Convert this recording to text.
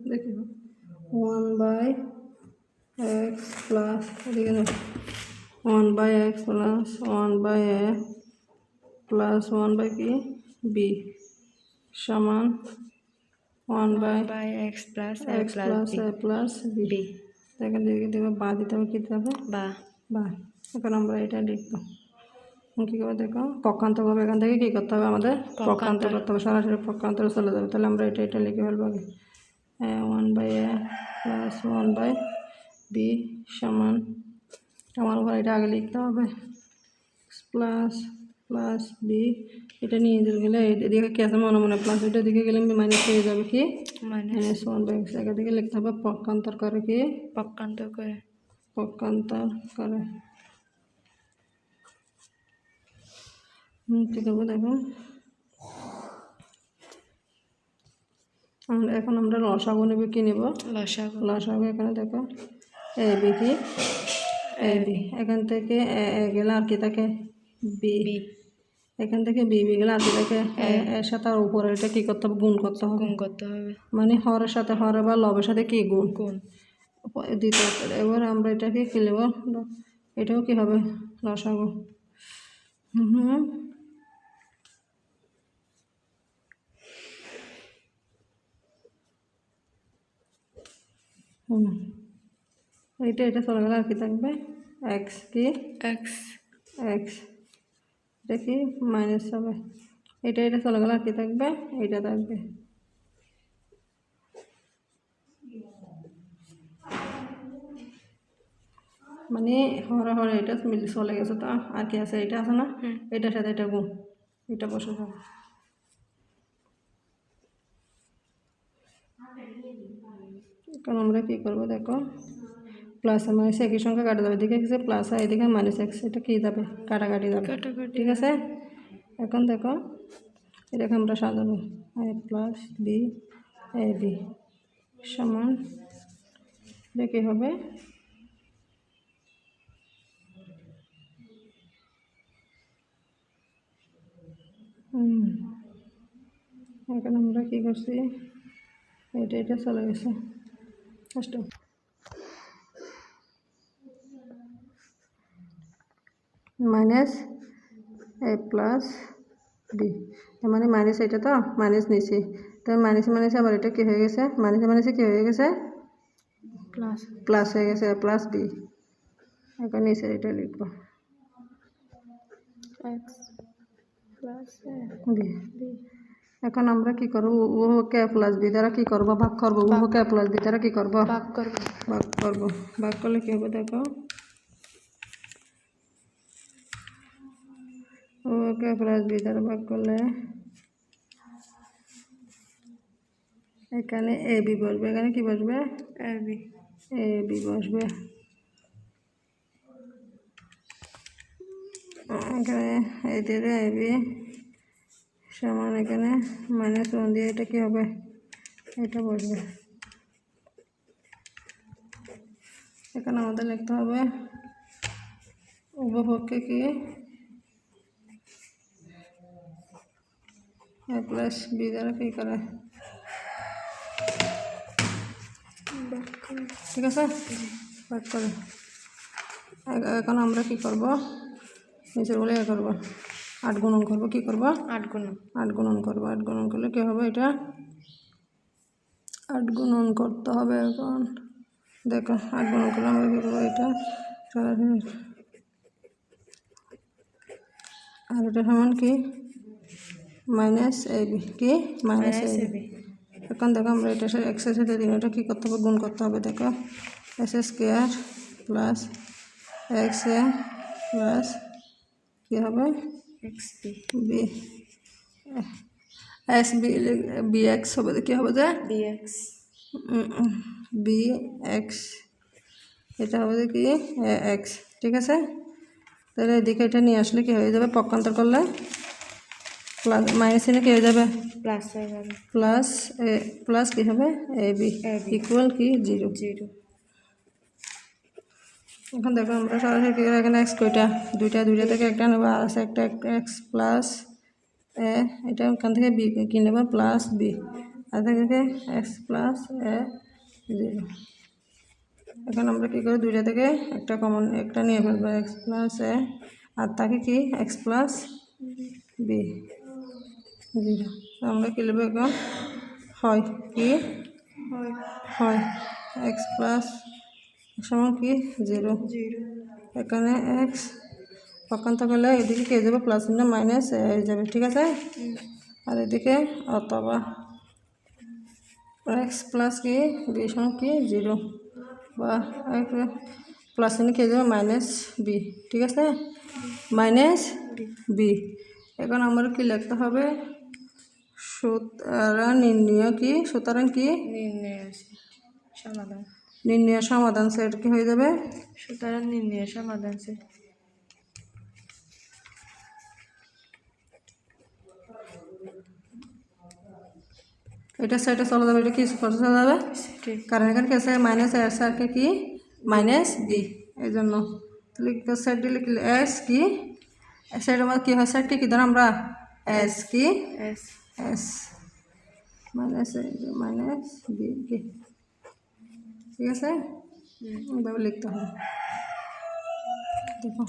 দেখি 1/x plus এদিকে 1/x plus 1/a plus 1 কি b সমান 1/x plus a plus b। এখান থেকে দেবে বা দিতে হবে, কী দিতে হবে? বা। এখন আমরা এটা লিখবো কী করে দেখো, পক্ষান্তর হবে। এখান থেকে কী করতে হবে আমাদের? পক্ষান্তর করতে হবে, সরাসরি পক্ষান্তরে চলে যাবে। তাহলে আমরা এটা লিখে ফেলবো আগে 1/a প্লাস 1/b সমান, আমার উপর এটা আগে লিখতে হবে প্লাস বি। এটা নিয়ে গেলে এদিকে কি আছে মনে মনে প্লাস, এটা দিকে গেলে মাইনাস হয়ে যাবে, কি -1/x। এখান থেকে লিখতে হবে পক্ষান্তর করে, কি পক্ষান্তর করে ঠিক আছে। দেখো এখন আমরা লসাগু নেব, কি নেব? লসাগু। এখানে দেখো এ বি, কি এ বি। এখান থেকে এ গেলে আর কি থাকে? বি। এখান থেকে বি গেলে আর কি থাকে? এর সাথে আর উপরে এটা কী করতে হবে? গুণ করতে হবে। মানে হরের সাথে হরে বা লবের সাথে কি গুণ দিতে হবে। এবার আমরা এটাকে কি নেব? এটাও কি হবে? লসাগু। এটা চলে গেলে আর কি থাকবে? এক্স, কি এক্স। এটা কি মাইনাস হবে। এটা চলে গেলে আর কি থাকবে? এটা থাকবে। মানে হরে এটা মিলে চলে গেছে, তো আর কি আছে? এটা আছে না, এটার সাথে এটা গুণ, এটা বসে যাবে। এখন আমরা কী করবো দেখো, প্লাস মাইনাস একই সংখ্যা কাটা যাবে। এদিকে কিছু প্লাস হয়, এদিকে -x, এটা কী যাবে? কাটাকাটি যাবে, ঠিক আছে। এখন দেখো এটাকে আমরা সাজাবো a plus B A B সমান, এটা কী হবে? এখন আমরা কী করছি, এটা চলে গেছে ফার্স্ট মাইনাস এ প্লাস বি, মানে মাইনাস, এটা তো মাইনাস নিচে, তাই মাইনাসে আবার এটা কী হয়ে গেছে? মাইনাসে কী হয়ে গেছে? প্লাস হয়ে গেছে, প্লাস বি। এখন নিচে এটা লিখবো এক্স প্লাস বি। এখন আমরা কি করবো? উভয়কে প্লাস বি দ্বারা কি করবো? ভাগ করবো। উভয়কে প্লাস বি দ্বারা কি করবো? ভাগ করবো। ভাগ করলে কি হবে দেখো, উভয়কে প্লাস বি দ্বারা ভাগ করলে এখানে এ বি বসবে, এখানে কি বসবে? এ বি বসবে। এখানে এই দিয়ে এ বি সমান, এখানে -1 দিয়ে এটা কি হবে? এটা বসবে। এখানে আমাদের লিখতে হবে উভয়পক্ষে কি এ প্লাস বি দ্বারা কী করে, ঠিক আছে, ভাগ করে। এখন আমরা কি করব? নিচের বলে করবো 8 গুণন করবো। কী করবো? 8 গুণন করবো। 8 গুণন করলে কী হবে? এটা 8 গুণন করতে হবে। এখন দেখো 8 গুণন করলে আমরা কী করবো? এটা আর এটা সমান কি মাইনাস এ বি, কি মাইনাস এ বি। এখন দেখো আমরা এটা এক্সের সাথে দিন, এটা কী করতে হবে? গুণ করতে হবে। দেখো S square plus X A plus কী হবে? বি এক্স বি এক্স হবে, কী হবে? যে বি এক্স, এটা হবে যে কি এক্স, ঠিক আছে। তাহলে এদিকে এটা নিয়ে আসলে কি হয়ে যাবে? পক্ষান্তর করলে প্লাস মাইনাস এনে কী হয়ে যাবে? প্লাস কী হবে? এ বি ইকুয়াল কি 0। এখন দেখো আমরা সরাসরি কী করে, এখানে এক্স কয়টা? দুইটা থেকে একটা নেবো, আর আছে একটা এক্স প্লাস এ, এটা ওখান থেকে বি কি নেবো? Plus B. আর থেকে এক্স প্লাস এ 0। এখন আমরা কী করি, দুইটা থেকে একটা কমন একটা নিয়ে ফেলবো, এক্স প্লাস এ, আর তাকে কি এক্স প্লাস বি 0। আমরা কী লিখবো এখন, হয় কি হয় এক্স প্লাস সমান কি 0। এখানে এক্স পক্ষান্তর করলে এদিকে কে যাবে, প্লাস চিহ্ন মাইনাস হয়ে যাবে, ঠিক আছে। আর এদিকে অথবা এক্স প্লাস কি বি সমান কি 0, বা প্লাস চিহ্ন কে যাবে মাইনাস বি, ঠিক আছে, মাইনাস বি। এখন আমার কি লিখতে হবে, সুতরাং নির্ণয় সমাধান সেট কি হয়ে যাবে, সুতরাং নির্ণয় সমাধান সেট। এটা সেটে চলে যাবে, এটা কি করতে চলে যাবে, কারণ এখানে কি আছে মাইনাস এস আর কি মাইনাস বি, এই জন্য সেট দিলে কি এস কি সেটের মধ্যে কী হয়, সেটকে কী ধর আমরা এস কি এস মাইনাস বি কি, ঠিক আছে, এইভাবে লিখতে হবে, দেখো।